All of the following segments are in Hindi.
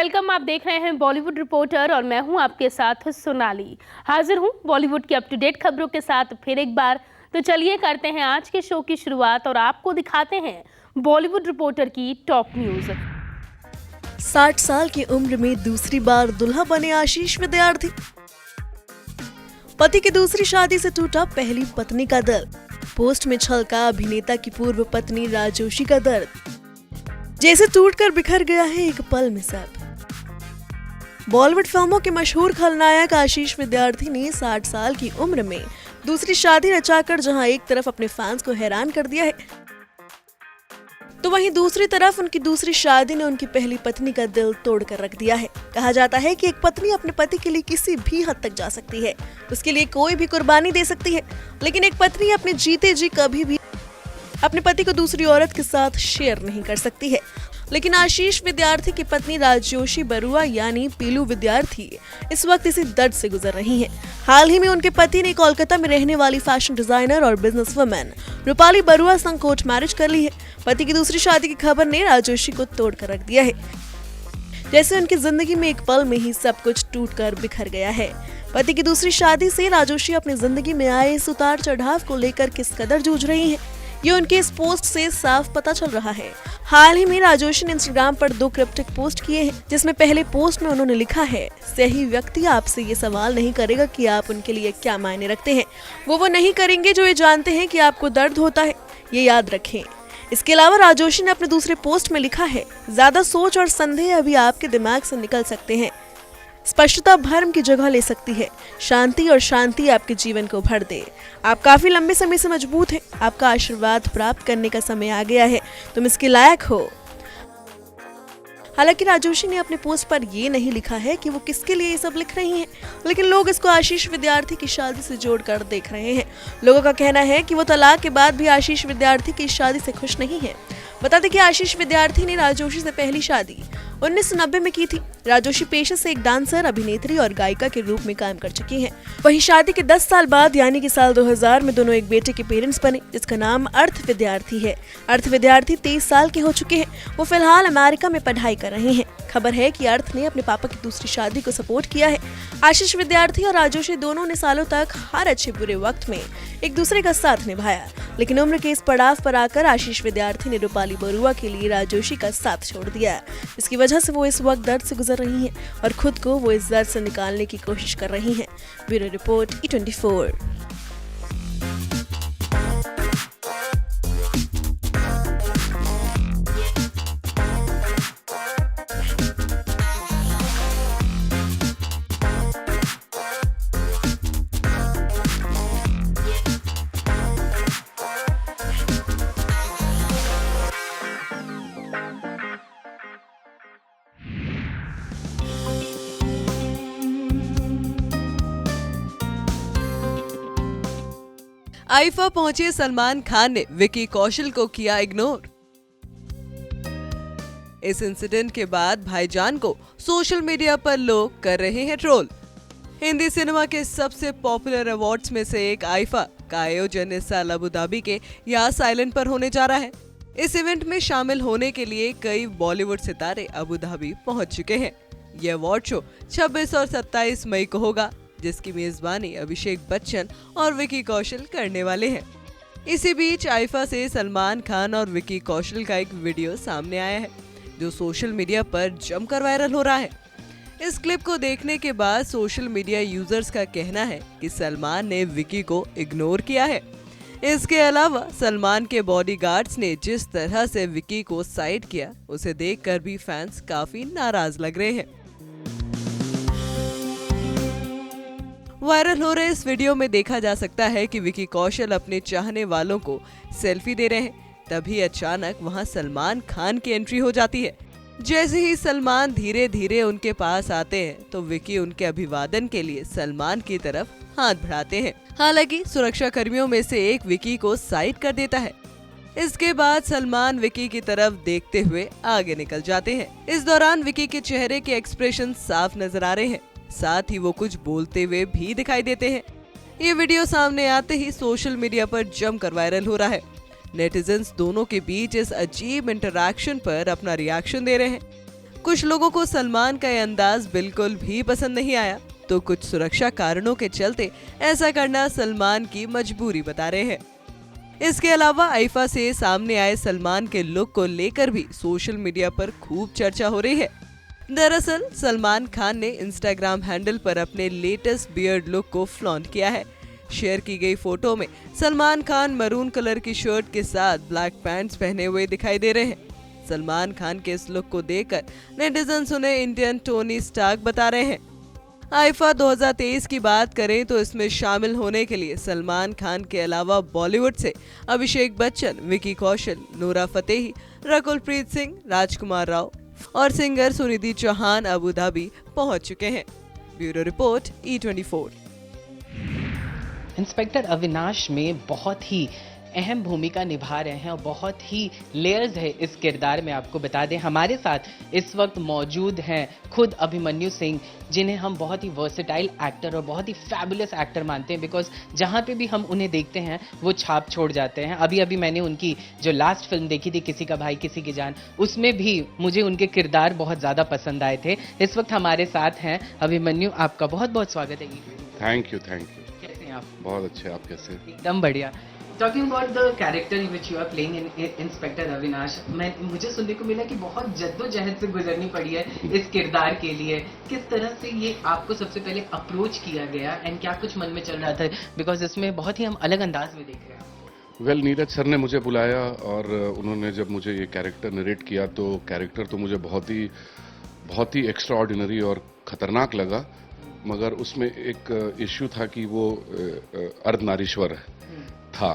वेलकम। आप देख रहे हैं बॉलीवुड रिपोर्टर और मैं हूं आपके साथ सोनाली। हाजिर हूं बॉलीवुड की अप टू डेट खबरों के साथ फिर एक बार। तो चलिए करते हैं आज के शो की शुरुआत और आपको दिखाते हैं बॉलीवुड रिपोर्टर की टॉप न्यूज। 60 साल की उम्र में दूसरी बार दुल्हा बने आशीष विद्यार्थी। पति की दूसरी शादी से टूटा पहली पत्नी का दर्द। पोस्ट में छलका अभिनेता की पूर्व पत्नी राजोशी का दर्द। जैसे टूटकर बिखर गया है एक पल में सब। बॉलीवुड फिल्मों के मशहूर खलनायक आशीष विद्यार्थी ने 60 साल की उम्र में दूसरी शादी रचाकर जहां एक तरफ अपने फैंस को हैरान कर दिया है, तो वहीं दूसरी तरफ उनकी दूसरी शादी ने उनकी पहली पत्नी का दिल तोड़कर रख दिया है। कहा जाता है कि एक पत्नी अपने पति के लिए किसी भी हद तक जा सकती है, उसके लिए कोई भी कुर्बानी दे सकती है, लेकिन एक पत्नी अपने जीते जी कभी भी अपने पति को दूसरी औरत के साथ शेयर नहीं कर सकती है। लेकिन आशीष विद्यार्थी की पत्नी राजोशी बरुआ यानी पीलू विद्यार्थी इस वक्त इसी दर्द से गुजर रही हैं। हाल ही में उनके पति ने कोलकाता में रहने वाली फैशन डिजाइनर और बिजनेस वुमेन रूपाली बरुआ संग कोर्ट मैरिज कर ली है। पति की दूसरी शादी की खबर ने राजोशी को तोड़ कर रख दिया है। जैसे उनकी जिंदगी में एक पल में ही सब कुछ टूटकर बिखर गया है। पति की दूसरी शादी से राजोशी अपनी जिंदगी में आए इस उतार चढ़ाव को लेकर किस कदर जूझ रही हैं, ये उनके इस पोस्ट से साफ पता चल रहा है। हाल ही में राजोशी ने इंस्टाग्राम पर 2 क्रिप्टिक पोस्ट किए हैं, जिसमें पहले पोस्ट में उन्होंने लिखा है, सही व्यक्ति आपसे ये सवाल नहीं करेगा कि आप उनके लिए क्या मायने रखते हैं। वो नहीं करेंगे जो ये जानते हैं कि आपको दर्द होता है, ये याद रखें। इसके अलावा राजोशी ने अपने दूसरे पोस्ट में लिखा है, ज्यादा सोच और संदेह अभी आपके दिमाग से निकल सकते हैं। स्पष्टता भ्रम की जगह ले सकती है। शांति और शांति आपके जीवन को भर दे। आप काफी लंबे समय से मजबूत हैं। आपका आशीर्वाद प्राप्त करने का समय आ गया है। तुम इसके लायक हो। हालांकि राजोशी ने अपने पोस्ट पर ये नहीं लिखा है कि वो किसके लिए ये सब लिख रही हैं, लेकिन लोग इसको आशीष विद्यार्थी की शादी से जोड़कर देख रहे हैं। लोगों का कहना है कि वो तलाक के बाद भी आशीष विद्यार्थी की शादी से खुश नहीं है। बता दें कि आशीष विद्यार्थी ने राजोशी से पहली शादी 1990 में की थी। राजोशी पेशे से एक डांसर, अभिनेत्री और गायिका के रूप में काम कर चुकी हैं। वहीं शादी के 10 साल बाद यानी कि साल 2000 में दोनों एक बेटे के पेरेंट्स बने, जिसका नाम अर्थ विद्यार्थी है। अर्थ विद्यार्थी 23 साल के हो चुके हैं। वो फिलहाल अमेरिका में पढ़ाई कर रहे हैं। खबर है कि अर्थ ने अपने पापा की दूसरी शादी को सपोर्ट किया है। आशीष विद्यार्थी और राजोशी दोनों ने सालों तक हर अच्छे बुरे वक्त में एक दूसरे का साथ निभाया, लेकिन उम्र के इस पड़ाव पर आकर आशीष विद्यार्थी ने रूपाली बरुआ के लिए राजोशी का साथ छोड़ दिया। इसकी वजह से वो इस वक्त दर्द से गुजर रही हैं और खुद को वो इस दर्द से निकालने की कोशिश कर रही हैं। Bureau report E24। आईफा पहुंचे सलमान खान ने विकी कौशल को किया इग्नोर। इस इंसिडेंट के बाद भाईजान को सोशल मीडिया पर लोग कर रहे हैं ट्रोल। हिंदी सिनेमा के सबसे पॉपुलर अवार्ड्स में से एक आईफा का आयोजन इस साल अबू धाबी के यास आइलैंड पर होने जा रहा है। इस इवेंट में शामिल होने के लिए कई बॉलीवुड सितारे अबू धाबी पहुंच चुके हैं। यह अवार्ड शो 26 और 27 मई को होगा, जिसकी मेजबानी अभिषेक बच्चन और विकी कौशल करने वाले हैं। इसी बीच आईफा से सलमान खान और विकी कौशल का एक वीडियो सामने आया है, जो सोशल मीडिया पर जमकर वायरल हो रहा है। इस क्लिप को देखने के बाद सोशल मीडिया यूजर्स का कहना है कि सलमान ने विकी को इग्नोर किया है। इसके अलावा सलमान के बॉडीगार्ड्स ने जिस तरह से विकी को साइड किया, उसे देखकर भी फैंस काफी नाराज लग रहे हैं। वायरल हो रहे इस वीडियो में देखा जा सकता है कि विकी कौशल अपने चाहने वालों को सेल्फी दे रहे हैं। तभी अचानक वहां सलमान खान की एंट्री हो जाती है। जैसे ही सलमान धीरे धीरे उनके पास आते हैं, तो विकी उनके अभिवादन के लिए सलमान की तरफ हाथ बढ़ाते हैं। हालांकि सुरक्षा कर्मियों में से एक विकी को साइड कर देता है। इसके बाद सलमान विकी की तरफ देखते हुए आगे निकल जाते हैं। इस दौरान विकी के चेहरे के एक्सप्रेशन साफ नजर आ रहे हैं, साथ ही वो कुछ बोलते हुए भी दिखाई देते हैं। ये वीडियो सामने आते ही सोशल मीडिया पर जमकर वायरल हो रहा है। नेटिजन्स दोनों के बीच इस अजीब इंटरैक्शन पर अपना रिएक्शन दे रहे हैं। कुछ लोगों को सलमान का ये अंदाज बिल्कुल भी पसंद नहीं आया, तो कुछ सुरक्षा कारणों के चलते ऐसा करना सलमान की मजबूरी बता रहे हैं। इसके अलावा आईफा से सामने आए सलमान के लुक को लेकर भी सोशल मीडिया पर खूब चर्चा हो रही है। दरअसल सलमान खान ने इंस्टाग्राम हैंडल पर अपने लेटेस्ट बियर्ड लुक को फ्लॉन्ट किया है। शेयर की गई फोटो में सलमान खान मरून कलर की शर्ट के साथ ब्लैक पैंट्स पहने हुए दिखाई दे रहे हैं। सलमान खान के इस लुक को देखकर नेटिजन्स उन्हें इंडियन टोनी स्टार्क बता रहे हैं। आईफा 2023 की बात करें तो इसमें शामिल होने के लिए सलमान खान के अलावा बॉलीवुड से अभिषेक बच्चन, विकी कौशल, नूरा फतेही, रकुल प्रीत सिंह, राजकुमार राव और singer Sunidhi Chauhan Abu Dhabi पहुंच चुके हैं। Bureau report E24। Inspector Avinash में बहुत ही अहम भूमिका निभा रहे हैं और बहुत ही लेयर्स है इस किरदार में। आपको बता दें हमारे साथ इस वक्त मौजूद हैं खुद अभिमन्यु सिंह, जिन्हें हम बहुत ही वर्सेटाइल एक्टर और बहुत ही फैबुलस एक्टर मानते हैं, बिकॉज जहां पे भी हम उन्हें देखते हैं वो छाप छोड़ जाते हैं। अभी अभी मैंने उनकी जो लास्ट फिल्म देखी थी किसी का भाई किसी की जान, उसमें भी मुझे उनके किरदार बहुत ज़्यादा पसंद आए थे। इस वक्त हमारे साथ हैं अभिमन्यु, आपका बहुत बहुत स्वागत है। Thank you. कैसे हैं आप? बहुत अच्छे, आप कैसे? एकदम बढ़िया। Talking about the character which you are playing in inspector Avinash, मुझे सुनने को मिला कि बहुत जद्दोजहद से गुजरनी पड़ी है इस किरदार के लिए। किस तरह से ये आपको सबसे पहले अप्रोच किया गया एंड क्या कुछ मन में चल रहा था, बिकॉज इसमें बहुत ही हम अलग अंदाज में देख रहे हैं। वेल, नीरज सर ने मुझे बुलाया और उन्होंने जब मुझे ये कैरेक्टर नरेट किया तो कैरेक्टर तो मुझे बहुत ही एक्स्ट्रा ऑर्डिनरी और ख़तरनाक लगा, मगर उसमें एक इश्यू था कि वो अर्धनारीश्वर था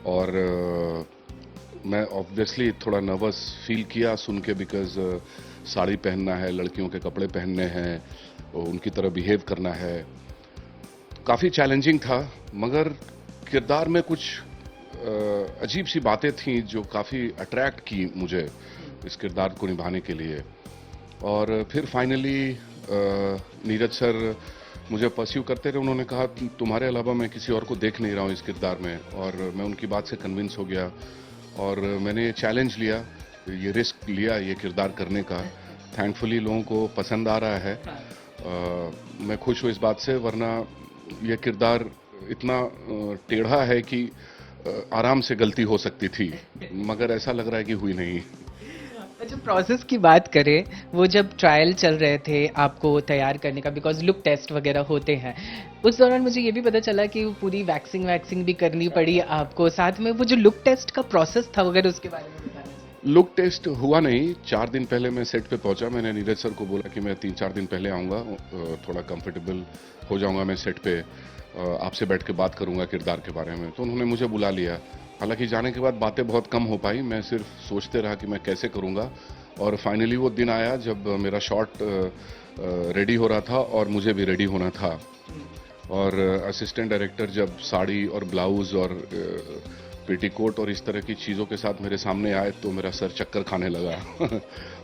और मैं ऑब्वियसली थोड़ा नर्वस फील किया सुन के, बिकॉज साड़ी पहनना है, लड़कियों के कपड़े पहनने हैं, उनकी तरह बिहेव करना है। काफ़ी चैलेंजिंग था, मगर किरदार में कुछ अजीब सी बातें थीं जो काफ़ी अट्रैक्ट की मुझे इस किरदार को निभाने के लिए। और फिर फाइनली नीरज सर मुझे परस्यू करते रहे। उन्होंने कहा तुम्हारे अलावा मैं किसी और को देख नहीं रहा हूँ इस किरदार में, और मैं उनकी बात से कन्विंस हो गया और मैंने चैलेंज लिया, ये रिस्क लिया ये किरदार करने का। थैंकफुली लोगों को पसंद आ रहा है। मैं खुश हूँ इस बात से, वरना यह किरदार इतना टेढ़ा है कि आराम से गलती हो सकती थी, मगर ऐसा लग रहा है कि हुई नहीं। अच्छा, प्रोसेस की बात करें, वो जब ट्रायल चल रहे थे आपको तैयार करने का, बिकॉज लुक टेस्ट वगैरह होते हैं, उस दौरान मुझे ये भी पता चला कि वो पूरी वैक्सिंग भी करनी पड़ी आपको, साथ में वो जो लुक टेस्ट का प्रोसेस था वगैरह उसके बारे में बताना। लुक टेस्ट हुआ नहीं, 4 दिन पहले मैं सेट पे पहुंचा। मैंने नीरज सर को बोला कि मैं 3-4 दिन पहले आऊँगा, थोड़ा कंफर्टेबल हो जाऊँगा मैं सेट पे, आपसे बैठ के बात करूँगा किरदार के बारे में। तो उन्होंने मुझे बुला लिया। हालांकि जाने के बाद बातें बहुत कम हो पाई, मैं सिर्फ सोचते रहा कि मैं कैसे करूँगा, और फाइनली वो दिन आया जब मेरा शॉट रेडी हो रहा था और मुझे भी रेडी होना था। और असिस्टेंट डायरेक्टर जब साड़ी और ब्लाउज़ और पेटीकोट और इस तरह की चीज़ों के साथ मेरे सामने आए तो मेरा सर चक्कर खाने लगा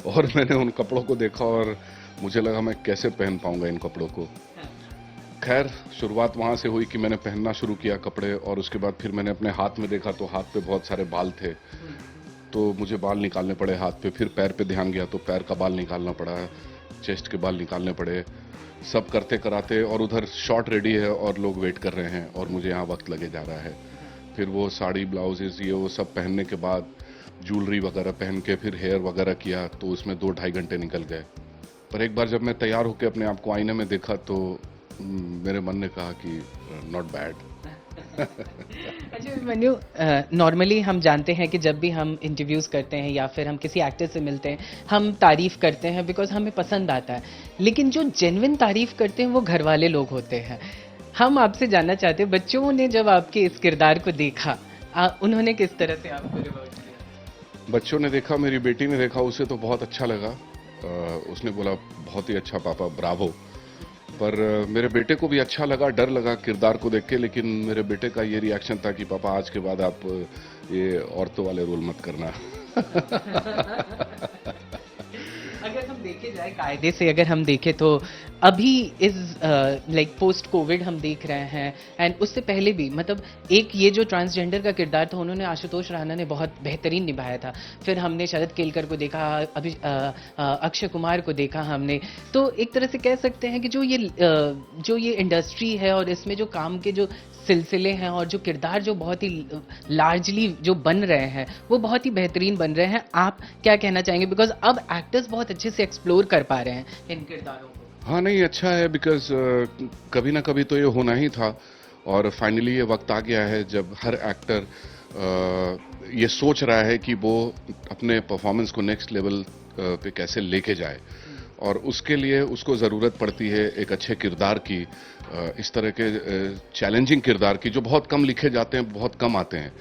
और मैंने उन कपड़ों को देखा और मुझे लगा मैं कैसे पहन पाऊंगा इन कपड़ों को। खैर, शुरुआत वहाँ से हुई कि मैंने पहनना शुरू किया कपड़े, और उसके बाद फिर मैंने अपने हाथ में देखा तो हाथ पे बहुत सारे बाल थे, तो मुझे बाल निकालने पड़े हाथ पे। फिर पैर पे ध्यान गया तो पैर का बाल निकालना पड़ा, चेस्ट के बाल निकालने पड़े। सब करते कराते, और उधर शॉट रेडी है और लोग वेट कर रहे हैं और मुझे यहाँ वक्त लगे जा रहा है। फिर वो साड़ी ब्लाउजेज ये वो सब पहनने के बाद ज्वेलरी वगैरह पहन के फिर हेयर वगैरह किया, तो उसमें 2-2.5 घंटे निकल गए। पर एक बार जब मैं तैयार होकर अपने आप को आईने में देखा तो मेरे मन ने कहा कि नॉट बैड। अच्छा मनु, नॉर्मली हम जानते हैं कि जब भी हम इंटरव्यूज़ करते हैं या फिर हम किसी एक्टर से मिलते हैं, हम तारीफ़ करते हैं बिकॉज हमें पसंद आता है, लेकिन जो जेन्युइन तारीफ़ करते हैं वो घर वाले लोग होते हैं। हम आपसे जानना चाहते हैं, बच्चों ने जब आपके इस किरदार को देखा, उन्होंने किस तरह से आपको रिवॉर्ड किया? बच्चों ने देखा, मेरी बेटी ने देखा, उसे तो बहुत अच्छा लगा। उसने बोला बहुत ही अच्छा पापा, ब्रावो। पर मेरे बेटे को भी अच्छा लगा, डर लगा किरदार को देख के, लेकिन मेरे बेटे का ये रिएक्शन था कि पापा आज के बाद आप ये औरतों वाले रोल मत करना। अगर हम देखे जाए कायदे से, अगर हम देखें तो अभी इस लाइक पोस्ट कोविड हम देख रहे हैं, एंड उससे पहले भी, मतलब एक ये जो ट्रांसजेंडर का किरदार था, उन्होंने आशुतोष राणा ने बहुत बेहतरीन निभाया था। फिर हमने शरद केलकर को देखा, अभी अक्षय कुमार को देखा हमने। तो एक तरह से कह सकते हैं कि जो ये इंडस्ट्री है और इसमें जो काम के जो सिलसिले हैं और जो किरदार जो बहुत ही लार्जली जो बन रहे हैं वो बहुत ही बेहतरीन बन रहे हैं। आप क्या कहना चाहेंगे, बिकॉज अब एक्टर्स बहुत अच्छे से एक्सप्लोर कर पा रहे हैं इन किरदारों को? हाँ नहीं, अच्छा है, बिकॉज कभी ना कभी तो ये होना ही था और फाइनली ये वक्त आ गया है जब हर एक्टर ये सोच रहा है कि वो अपने परफॉर्मेंस को नेक्स्ट लेवल पे कैसे लेके जाए, और उसके लिए उसको ज़रूरत पड़ती है एक अच्छे किरदार की, इस तरह के चैलेंजिंग किरदार की जो बहुत कम लिखे जाते हैं, बहुत कम आते हैं।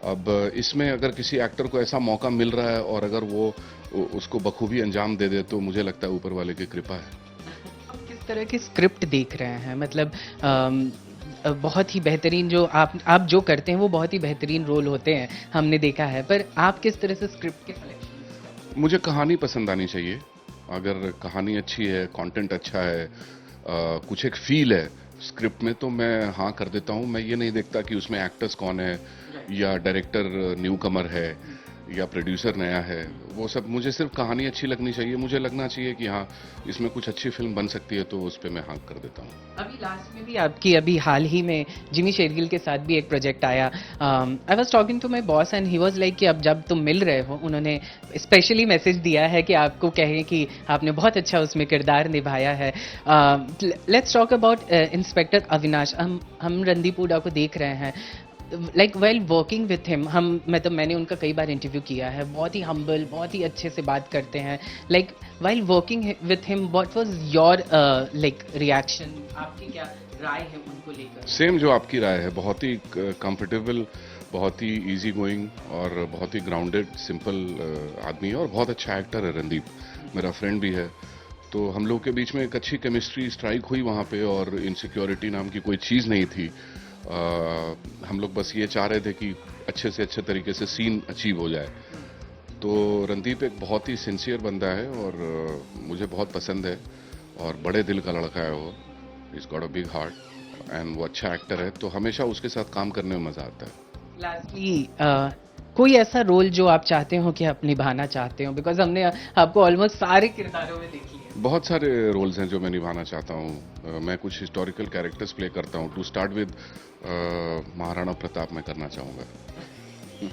अब इसमें अगर किसी एक्टर को ऐसा मौका मिल रहा है और अगर वो उसको बखूबी अंजाम दे दे तो मुझे लगता है ऊपर वाले की कृपा है। किस तरह की स्क्रिप्ट देख रहे हैं, मतलब बहुत ही बेहतरीन जो आप जो करते हैं वो बहुत ही बेहतरीन रोल होते हैं, हमने देखा है, पर आप किस तरह से स्क्रिप्ट के सिलेक्शन? मुझे कहानी पसंद आनी चाहिए। अगर कहानी अच्छी है, कंटेंट अच्छा है, कुछ एक फील है स्क्रिप्ट में, तो मैं हाँ कर देता हूँ। मैं ये नहीं देखता कि उसमें एक्टर्स कौन है या डायरेक्टर न्यू कमर है या प्रोड्यूसर नया है, वो सब मुझे सिर्फ कहानी अच्छी लगनी चाहिए। मुझे लगना चाहिए कि हाँ इसमें कुछ अच्छी फिल्म बन सकती है, तो उस पर मैं हाँ कर देता हूँ। अभी लास्ट में भी आपकी अभी हाल ही में जिमी शेरगिल के साथ भी एक प्रोजेक्ट आया। I was talking to my boss and he was like कि अब जब तुम मिल रहे हो, उन्होंने स्पेशली मैसेज दिया है कि आपको कहें कि आपने बहुत अच्छा उसमें किरदार निभाया है। Let's talk about inspector Avinash. हम रणदीप हुड्डा को देख रहे हैं, like well working with him, मतलब मैंने उनका कई बार इंटरव्यू किया है, बहुत ही हम्बल, बहुत ही अच्छे से बात करते हैं। Like while working with him, what was your like reaction? आपकी क्या राय है उनको लेकर? सेम जो आपकी राय है, बहुत ही कंफर्टेबल, बहुत ही इजी गोइंग और बहुत ही ग्राउंडेड सिंपल आदमी है और बहुत अच्छा एक्टर है रणदीप, मेरा फ्रेंड भी है। तो हम लोग के बीच में एक अच्छी केमिस्ट्री स्ट्राइक हुई वहाँ पे और इनसिक्योरिटी नाम की कोई चीज़ नहीं थी। हम लोग बस ये चाह रहे थे कि अच्छे से अच्छे तरीके से सीन अचीव हो जाए। तो रणदीप एक बहुत ही सिंसियर बंदा है और मुझे बहुत पसंद है और बड़े दिल का लड़का है वो। Is got a big heart and वो अच्छा एक्टर है, तो हमेशा उसके साथ काम करने में मज़ा आता है। लास्टली कोई ऐसा रोल जो आप चाहते हो कि आप निभाना चाहते हो, बिकॉज हमने आपको ऑलमोस्ट सारे किरदारों में देखी है। बहुत सारे रोल्स हैं जो मैं निभाना चाहता हूँ। मैं कुछ हिस्टोरिकल कैरेक्टर्स प्ले करता हूँ। To start with Maharana Pratap मैं करना चाहूँगा।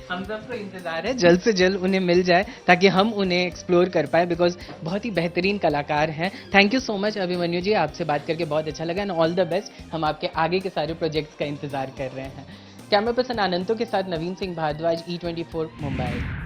हम सबको इंतजार है जल्द से जल्द उन्हें मिल जाए ताकि हम उन्हें एक्सप्लोर कर पाए, बिकॉज बहुत ही बेहतरीन कलाकार हैं। Thank you so much Abhimanyu ji, आपसे बात करके बहुत अच्छा लगा एंड ऑल द बेस्ट। हम आपके आगे के सारे प्रोजेक्ट्स का इंतजार कर रहे हैं। कैमरा पर्सन आनंदों के साथ नवीन सिंह भारद्वाज, E24 मुंबई।